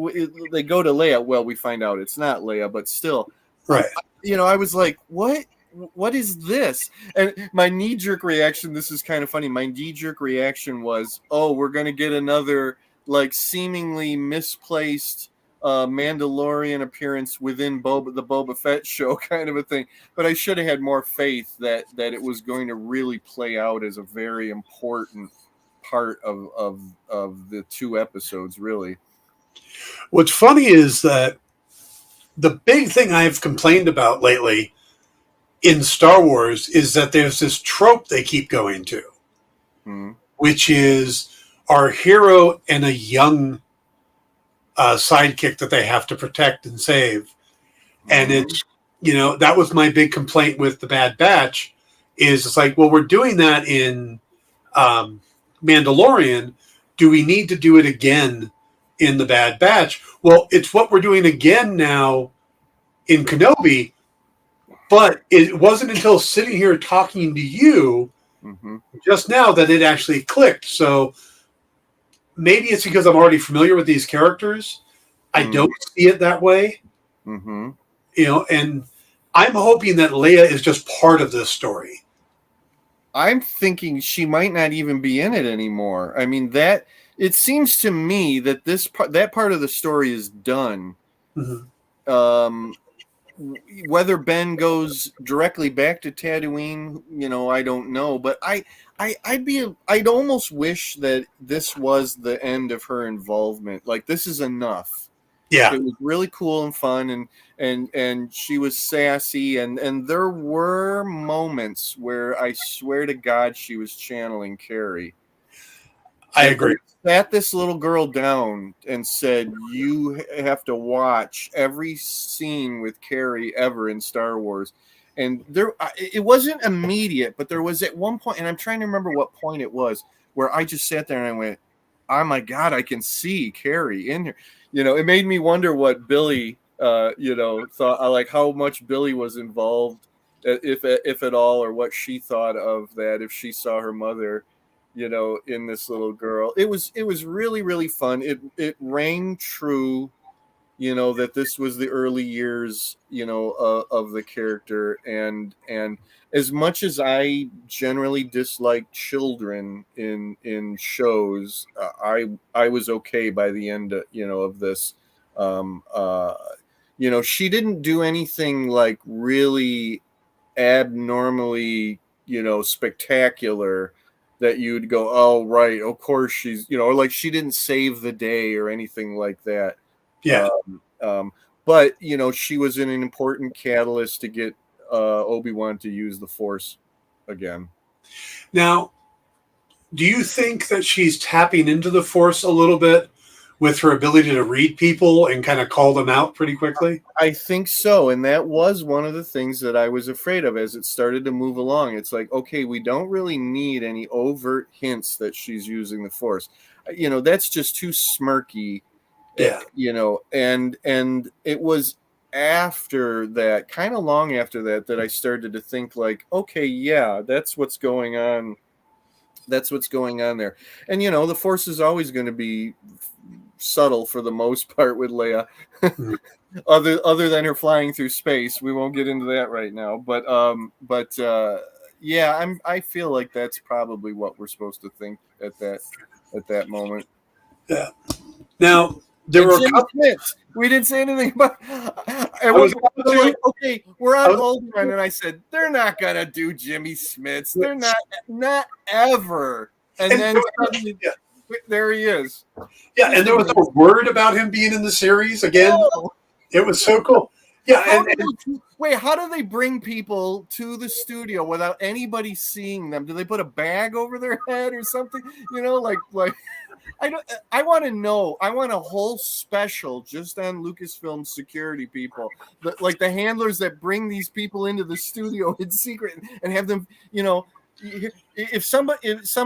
they go to Leia. Well, we find out it's not Leia, but still, Right. I was like, what is this? And my knee-jerk reaction, this is kind of funny, my knee-jerk reaction was, oh, we're going to get another like seemingly misplaced Mandalorian appearance within the Boba Fett show kind of a thing. But I should have had more faith that it was going to really play out as a very important part of the 2 episodes, really. What's funny is that the big thing I've complained about lately in Star Wars is that there's this trope they keep going to, which is our hero and a young sidekick that they have to protect and save. And it's, that was my big complaint with the Bad Batch is it's like, well, we're doing that in Mandalorian. Do we need to do it again in the Bad Batch? Well, it's what we're doing again now in Kenobi, but it wasn't until sitting here talking to you just now that it actually clicked. So maybe it's because I'm already familiar with these characters. I don't see it that way. And I'm hoping that Leia is just part of this story. I'm thinking she might not even be in it anymore. I mean, that it seems to me that that part of the story is done. Whether Ben goes directly back to Tatooine, I don't know. But I'd almost wish that this was the end of her involvement. Like, this is enough. Yeah, it was really cool and fun, and she was sassy, and there were moments where I swear to God she was channeling Carrie. I agree. Sat this little girl down and said, "You have to watch every scene with Carrie ever in Star Wars." And it wasn't immediate, but there was at one point, and I'm trying to remember what point it was, where I just sat there and I went, "Oh my God, I can see Carrie in here." It made me wonder what Billy, thought, like how much Billy was involved, if at all, or what she thought of that, if she saw her mother, in this little girl. It was really, really fun. It rang true, that this was the early years, of the character. And as much as I generally dislike children in shows, I was okay by the end, of this. She didn't do anything like really abnormally, spectacular that you'd go, oh, right, of course she's, or like she didn't save the day or anything like that. Yeah. But, she was an important catalyst to get Obi-Wan to use the Force again. Now, do you think that she's tapping into the Force a little bit with her ability to read people and kind of call them out pretty quickly? I think so. And that was one of the things that I was afraid of as it started to move along. It's like, okay, we don't really need any overt hints that she's using the Force. That's just too smirky. Yeah. And it was after that, kind of long after that I started to think like, okay, yeah, that's what's going on. That's what's going on there. And, the Force is always going to be subtle for the most part with Leia. other than her flying through space. We won't get into that right now. But yeah, I feel like that's probably what we're supposed to think at that moment. Yeah. Now, there were we didn't say anything about. And like, okay, we're on Obi-Wan, and I said they're not gonna do Jimmy Smits. They're not ever. And then suddenly, there he is. Yeah, and there was a word about him being in the series again. Oh. It was so cool. Yeah. Wait, how do they bring people to the studio without anybody seeing them? Do they put a bag over their head or something? Like. I want to know. I want a whole special just on Lucasfilm security people, like the handlers that bring these people into the studio in secret and have them, if some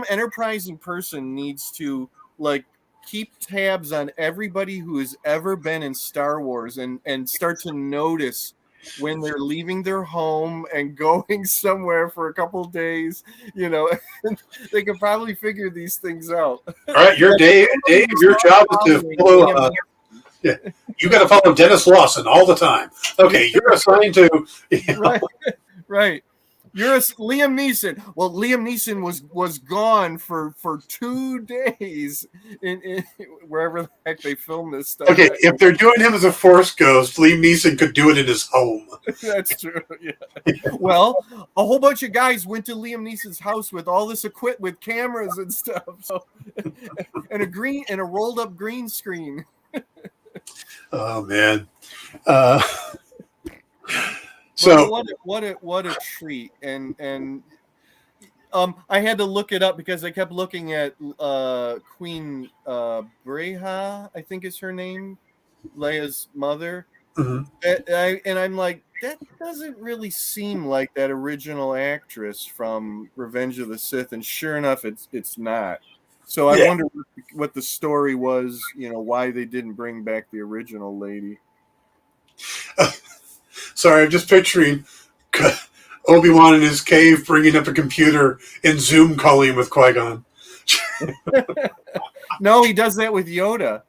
enterprising person needs to like keep tabs on everybody who has ever been in Star Wars and start to notice when they're leaving their home and going somewhere for a couple days, they could probably figure these things out. All right, Dave, your job is to follow. Yeah, you got to follow Dennis Lawson all the time. Okay, you're assigned to. Right. You're Liam Neeson. Well, Liam Neeson was gone for 2 days in wherever the heck they filmed this stuff. Okay, if they're doing him as a Force ghost, Liam Neeson could do it in his home. That's true. Yeah. Well, a whole bunch of guys went to Liam Neeson's house with all this equipment, with cameras and stuff, and a rolled up green screen. Oh man. So what a treat, and I had to look it up because I kept looking at Queen Breha, I think is her name, Leia's mother, and I'm like, that doesn't really seem like that original actress from Revenge of the Sith, and sure enough, it's not. So I wonder what the story was, why they didn't bring back the original lady. Sorry, I'm just picturing Obi-Wan in his cave bringing up a computer and Zoom calling with Qui-Gon. No, he does that with Yoda.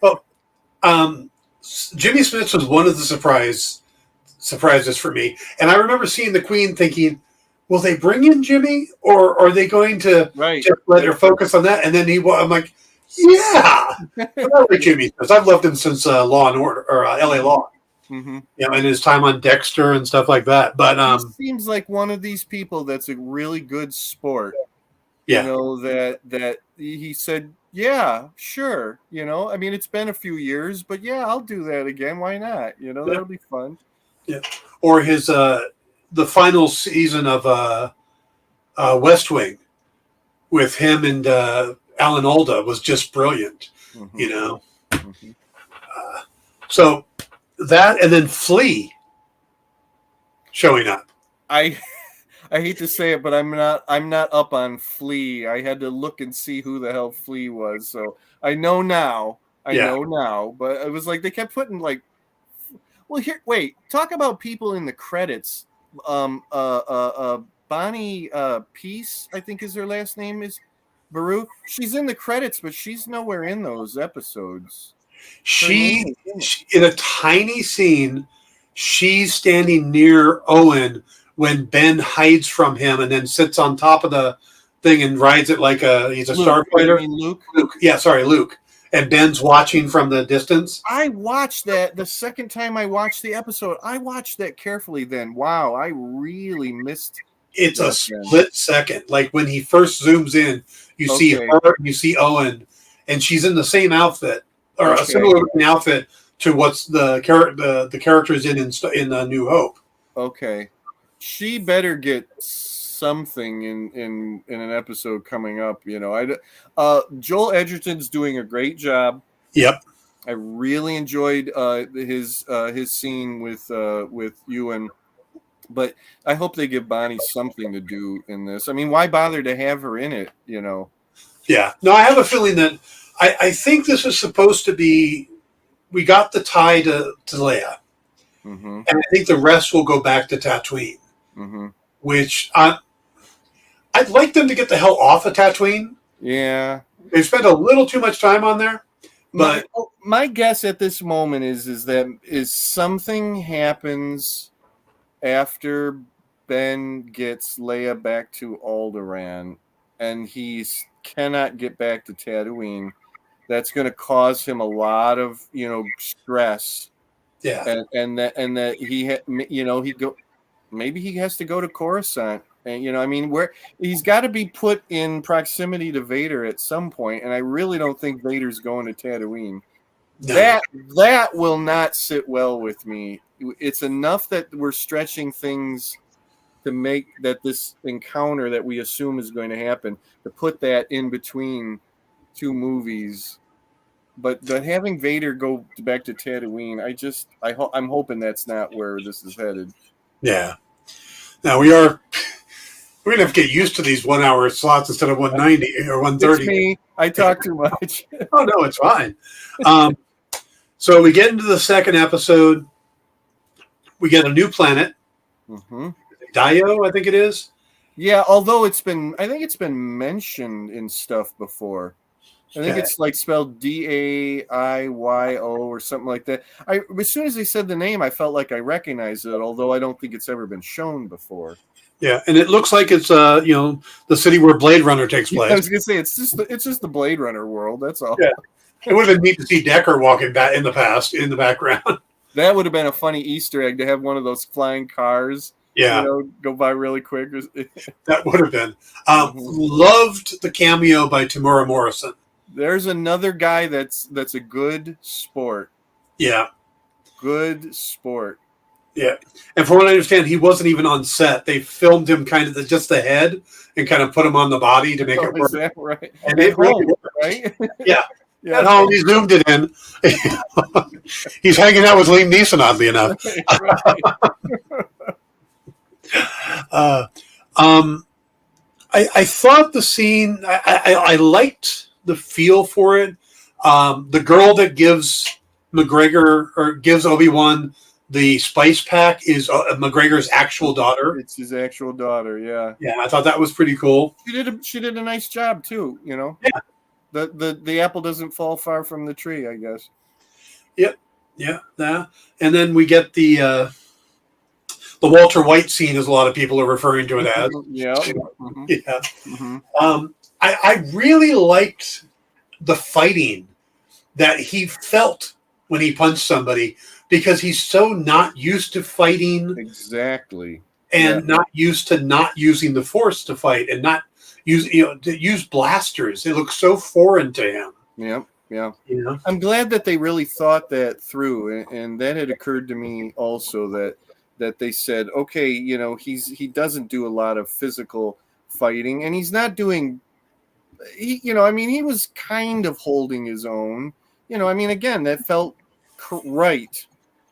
Well, Jimmy Smits was one of the surprises for me. And I remember seeing the Queen thinking, will they bring in Jimmy? Or are they going to just let her focus on that? And then I'm like, yeah. I like Jimmy Smits. I've loved him since Law and Order, or LA Law. Mm-hmm. And his time on Dexter and stuff like that. But he seems like one of these people that's a really good sport. Yeah. That he said, yeah, sure. I mean, it's been a few years, but yeah, I'll do that again. Why not? That'll be fun. Yeah. Or his the final season of West Wing with him and Alan Alda was just brilliant. Mm-hmm. Mm-hmm. So that, and then Flea showing up. I hate to say it, but I'm not up on Flea. I had to look and see who the hell Flea was. So I know now. Know now. But it was like they kept putting like, well, here, wait, talk about people in the credits. Bonnie Peace, I think is her last name, is Baru. She's in the credits, but she's nowhere in those episodes. She in a tiny scene, she's standing near Owen when Ben hides from him and then sits on top of the thing and rides it like he's a starfighter. Luke? Yeah, sorry, Luke. And Ben's watching from the distance. I watched that the second time I watched the episode. I watched that carefully then. Wow, I really missed. It's a split second. Like when he first zooms in, you see her, you see Owen, and she's in the same outfit. Or a similar looking outfit to what's the characters in New Hope. Okay, she better get something in an episode coming up. Joel Edgerton's doing a great job. Yep, I really enjoyed his scene with Ewan, but I hope they give Bonnie something to do in this. I mean, why bother to have her in it? Yeah. No, I have a feeling that. I think this is supposed to be. We got the tie to Leia, and I think the rest will go back to Tatooine. Which I'd like them to get the hell off of Tatooine. Yeah, they spent a little too much time on there. But my guess at this moment is that something happens after Ben gets Leia back to Alderaan, and he cannot get back to Tatooine. That's going to cause him a lot of stress. Yeah, and that he maybe he has to go to Coruscant, and I mean, where he's got to be put in proximity to Vader at some point, and I really don't think Vader's going to Tatooine. No. That will not sit well with me. It's enough that we're stretching things to make that this encounter that we assume is going to happen, to put that in between two movies, but having Vader go back to Tatooine, I'm hoping that's not where this is headed. Yeah. Now we are We're gonna have to get used to these 1 hour slots instead of 190 or 130. It's me. I talk too much. Oh no, it's fine. So we get into the second episode. We get a new planet, Dio, I think it is. Yeah, although I think it's been mentioned in stuff before. I think it's like spelled Daiyo or something like that. As soon as they said the name, I felt like I recognized it, although I don't think it's ever been shown before. Yeah, and it looks like it's the city where Blade Runner takes place. I was gonna say it's just the Blade Runner world. That's all. Yeah, it would have been neat to see Deckard walking back in the background. That would have been a funny Easter egg to have one of those flying cars. Yeah, go by really quick. That would have been. Loved the cameo by Tamura Morrison. There's another guy that's a good sport. Yeah, good sport. Yeah, and from what I understand, he wasn't even on set. They filmed him kind of just the head and kind of put him on the body to make it work. Is that right? And it really worked. Right? Yeah. At home, he zoomed it in. He's hanging out with Liam Neeson, oddly enough. I thought the scene. I liked the feel for it. The girl that gives McGregor or gives Obi-Wan the spice pack is McGregor's actual daughter. It's his actual daughter. Yeah. Yeah, I thought that was pretty cool. She did a nice job too. Yeah. The apple doesn't fall far from the tree, I guess. Yep. Yeah. And then we get the Walter White scene, as a lot of people are referring to it as. Yeah. Yeah. I really liked the fighting that he felt when he punched somebody, because he's so not used to fighting. Exactly. And not used to not using the Force to fight, and not use blasters. It looks so foreign to him. Yeah. I'm glad that they really thought that through, and that had occurred to me also that they said, okay, he doesn't do a lot of physical fighting, and he's not doing. He was kind of holding his own. Again, that felt right.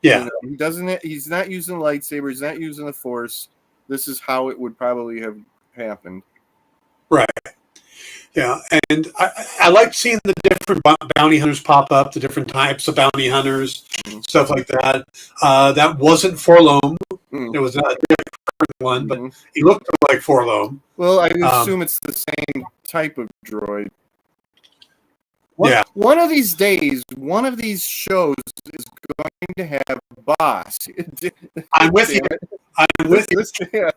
Yeah. He doesn't. He's not using the lightsaber. He's not using the Force. This is how it would probably have happened. Right. Yeah, and I liked seeing the different bounty hunters pop up, the different types of bounty hunters, stuff like that. That wasn't Forlom. It was not a different one, but he looked like Forlom. Well, I assume it's the same type of droid. Yeah. One of these days, one of these shows is going to have Boss. I'm with you. I'm with you. Yeah.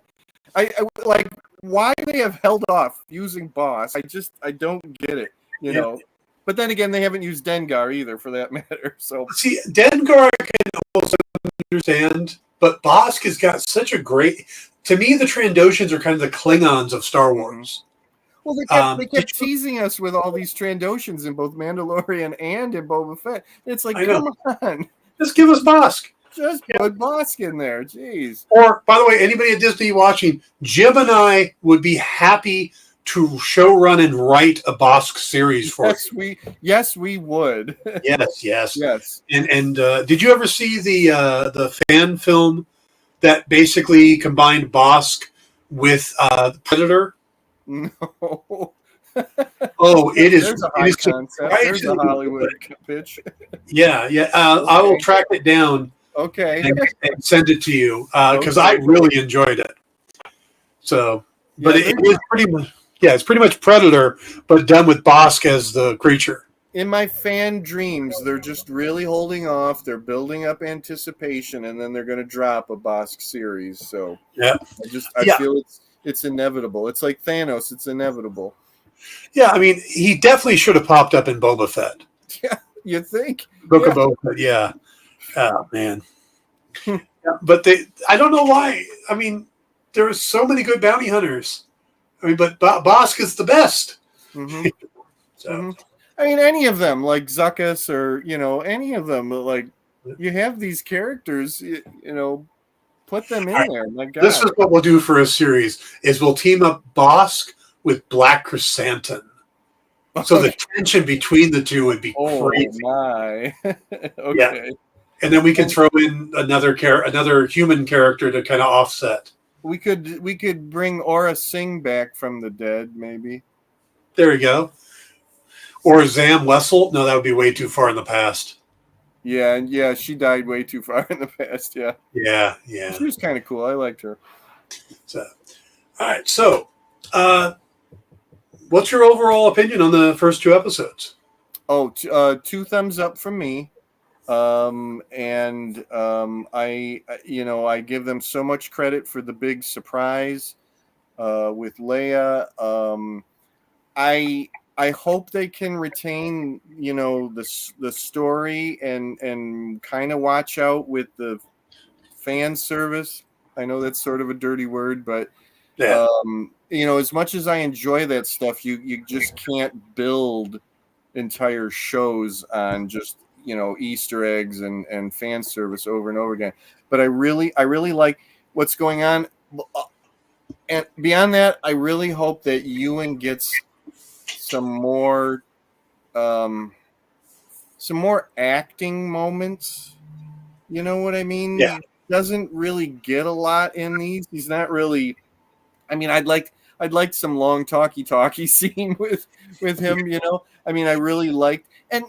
I like why they have held off using Boss. I don't get it, know. But then again, they haven't used Dengar either, for that matter. So see, Dengar I can also understand, but Bosk has got such a great. To me, the Trandoshans are kind of the Klingons of Star Wars. Well, they kept teasing us with all these Trandoshans in both Mandalorian and in Boba Fett. It's like, come on, just give us Bosk. Just put Bosk in there, jeez. Or, by the way, anybody at Disney watching, Jim and I would be happy to show run and write a Bosk series for you. Yes, we would. Yes. And did you ever see the fan film that basically combined Bosk with Predator? No. Oh, it is. There's a high concept. There's a Hollywood pitch. Yeah. I will track it down. Okay. And send it to you because I really enjoyed it. So, but it is pretty much, it's pretty much Predator, but done with Bosk as the creature. In my fan dreams, they're just really holding off. They're building up anticipation, and then they're going to drop a Bosk series. So, I feel it's inevitable. It's like Thanos. It's inevitable. Yeah, he definitely should have popped up in Boba Fett. Yeah, you think? Book of Boba Fett, yeah. Oh, man. But I don't know why. There are so many good bounty hunters. But Bosk is the best. Mm-hmm. Any of them, like Zuckuss or, any of them, like, you have these characters, put them in there. My God. This is what we'll do for a series, is we'll team up Bosk with Black Chrysanthemum. So the tension between the two would be crazy. Oh, my. Okay. Yeah. And then we can throw in another human character to kind of offset. We could bring Aura Singh back from the dead, maybe. There we go. Or Zam Wessel. No, that would be way too far in the past. Yeah, she died way too far in the past. Yeah. Yeah. She was kind of cool. I liked her. So, all right. So, what's your overall opinion on the first 2 episodes? Oh, 2 thumbs up from me. I give them so much credit for the big surprise with Leia. I hope they can retain, the story and kind of watch out with the fan service. I know that's sort of a dirty word, but Yeah. as much as I enjoy that stuff, you just can't build entire shows on just Easter eggs and fan service over and over again. But I really like what's going on, and beyond that, I really hope that Ewan gets some more acting moments. You know what I mean? Yeah. He doesn't really get a lot in these. He's not really. I mean, I'd like some long talkie scene with him. I mean, I really liked, and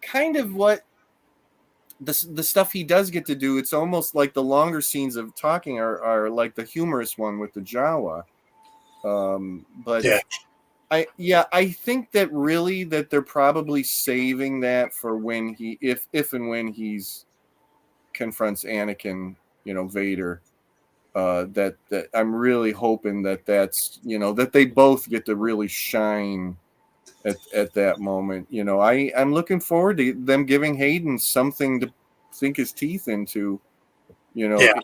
kind of what the stuff he does get to do. It's almost like the longer scenes of talking are like the humorous one with the Jawa. But Yeah. I think that really that they're probably saving that for when if and when he's confronts Anakin, Vader. That I'm really hoping that's that they both get to really shine at that moment. I'm looking forward to them giving Hayden something to sink his teeth into. Yeah.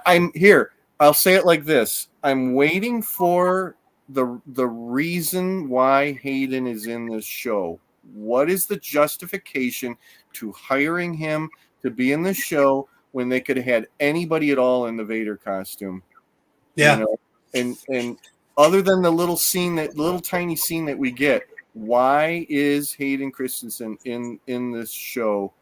I'm here. I'll say it like this: I'm waiting for the reason why Hayden is in this show. What is the justification to hiring him to be in the show when they could have had anybody at all in the Vader costume? Yeah. And other than the little tiny scene that we get, why is Hayden Christensen in this show?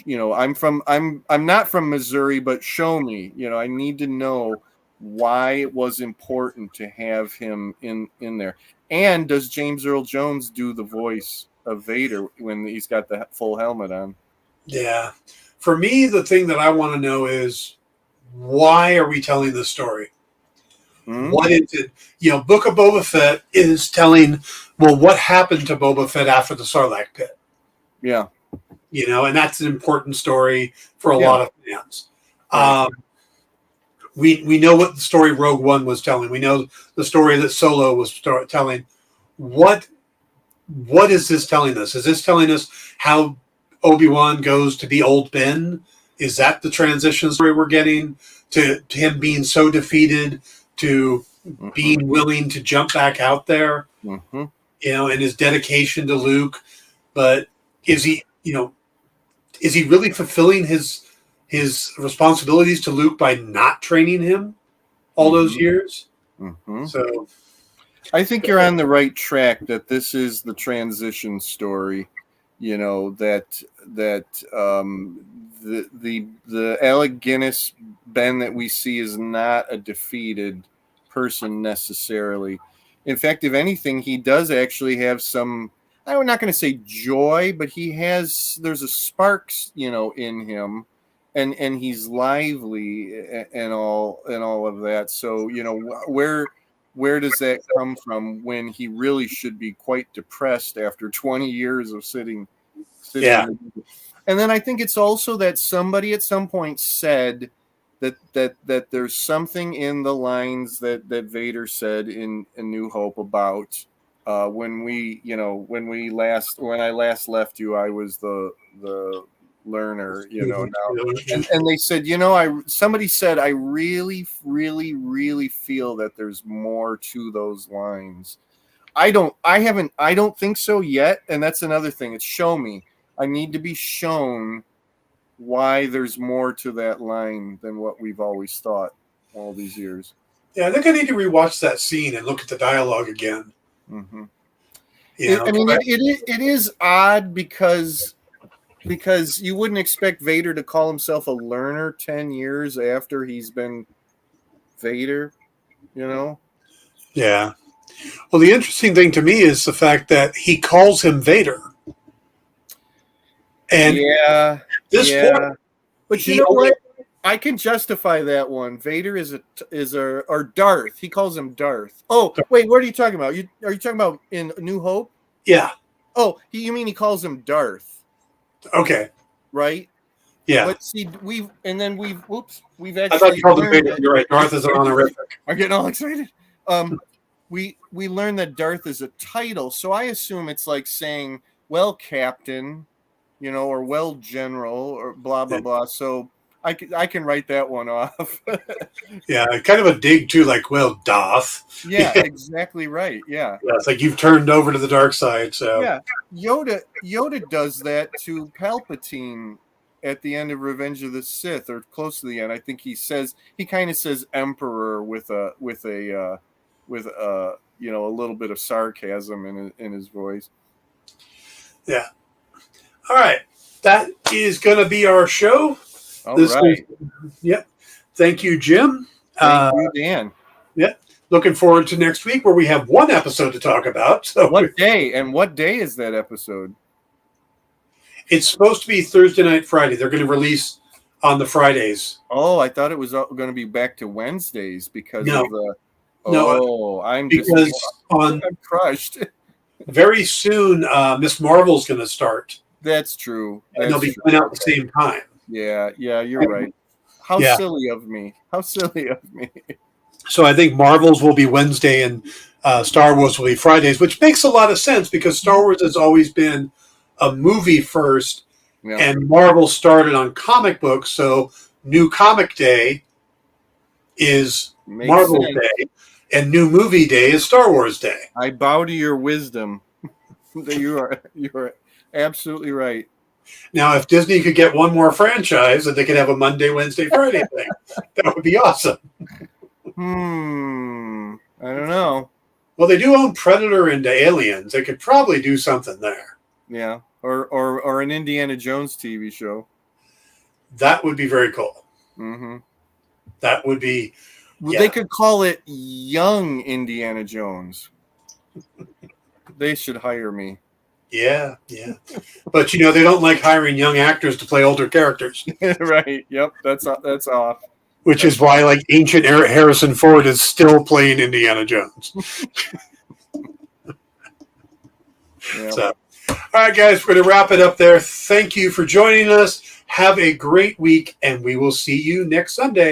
I'm not from Missouri, but show me. I need to know why it was important to have him in there. And does James Earl Jones do the voice of Vader when he's got the full helmet on? Yeah. For me, the thing that I want to know is, why are we telling this story? Hmm? What is it? Book of Boba Fett is telling, well, what happened to Boba Fett after the Sarlacc pit? Yeah. And that's an important story for a Yeah. lot of fans. Right. We know what the story Rogue One was telling. We know the story that Solo was telling. What is this telling us? Is this telling us how Obi-Wan goes to be old Ben? Is that the transition story we're getting to him being so defeated to being willing to jump back out there? Mm-hmm. And his dedication to Luke. But is he really fulfilling his responsibilities to Luke by not training him all those years? Mm-hmm. So I think you're on the right track, that this is the transition story. That the Alec Guinness Ben that we see is not a defeated person necessarily. In fact, if anything, he does actually have some, I'm not going to say joy, but there's a spark, in him, and he's lively and all of that. So, where does that come from when he really should be quite depressed after 20 years of sitting? Yeah. And then I think it's also that somebody at some point said that there's something in the lines that Vader said in New Hope about when I last left you, I was the learner, now. And they said, somebody said, I really, really, really feel that there's more to those lines. I don't think so yet. And that's another thing. It's show me. I need to be shown why there's more to that line than what we've always thought all these years. Yeah, I think I need to rewatch that scene and look at the dialogue again. Mm-hmm. It is odd because you wouldn't expect Vader to call himself a learner 10 years after he's been Vader, you know? Yeah. Well, the interesting thing to me is the fact that he calls him Vader. And yeah, this yeah. point, But you know what? I can justify that one. Vader is or Darth. He calls him Darth. Oh, wait, what are you talking about? Are you talking about in New Hope? Yeah. Oh, you mean he calls him Darth? Okay. Right? Yeah. But see, we've actually I thought you called him Vader. that, You're right. Darth is an honorific. I'm getting all excited. We learned that Darth is a title, so I assume it's like saying, "Well, Captain," you know, or "Well, General," or blah blah blah. So I can write that one off. Yeah, kind of a dig too, like, well, Darth. Yeah, exactly right. Yeah. Yeah, it's like you've turned over to the dark side. So Yeah, Yoda does that to Palpatine at the end of Revenge of the Sith, or close to the end. I think he kind of says Emperor with a you know, a little bit of sarcasm in his voice. Yeah. All right, that is going to be our show. All right. Yep. Thank you, Jim. Thank you, Dan. Yeah. Looking forward to next week where we have one episode to talk about. So what day is that episode? It's supposed to be Thursday night, Friday. They're going to release on the Fridays. Oh, I thought it was going to be back to Wednesdays because of the. No, I'm crushed. Very soon, Miss Marvel's going to start. That's true. And they'll be coming out at the same time. Yeah, you're right. How silly of me. How silly of me. So I think Marvel's will be Wednesday and Star Wars will be Fridays, which makes a lot of sense because Star Wars has always been a movie first, and Marvel started on comic books. So New Comic Day is Marvel Day, and New Movie Day is Star Wars Day. I bow to your wisdom. You are absolutely right. Now, if Disney could get one more franchise, that they could have a Monday, Wednesday, Friday thing, that would be awesome. I don't know. Well, they do own Predator and Aliens. They could probably do something there. Yeah, or an Indiana Jones TV show. That would be very cool. Mm-hmm. That would be. Yeah. They could call it Young Indiana Jones. They should hire me. Yeah. But they don't like hiring young actors to play older characters. Right. Yep. That's off. Which is why, like, ancient Harrison Ford is still playing Indiana Jones. Yep. So, all right, guys, we're going to wrap it up there. Thank you for joining us. Have a great week, and we will see you next Sunday.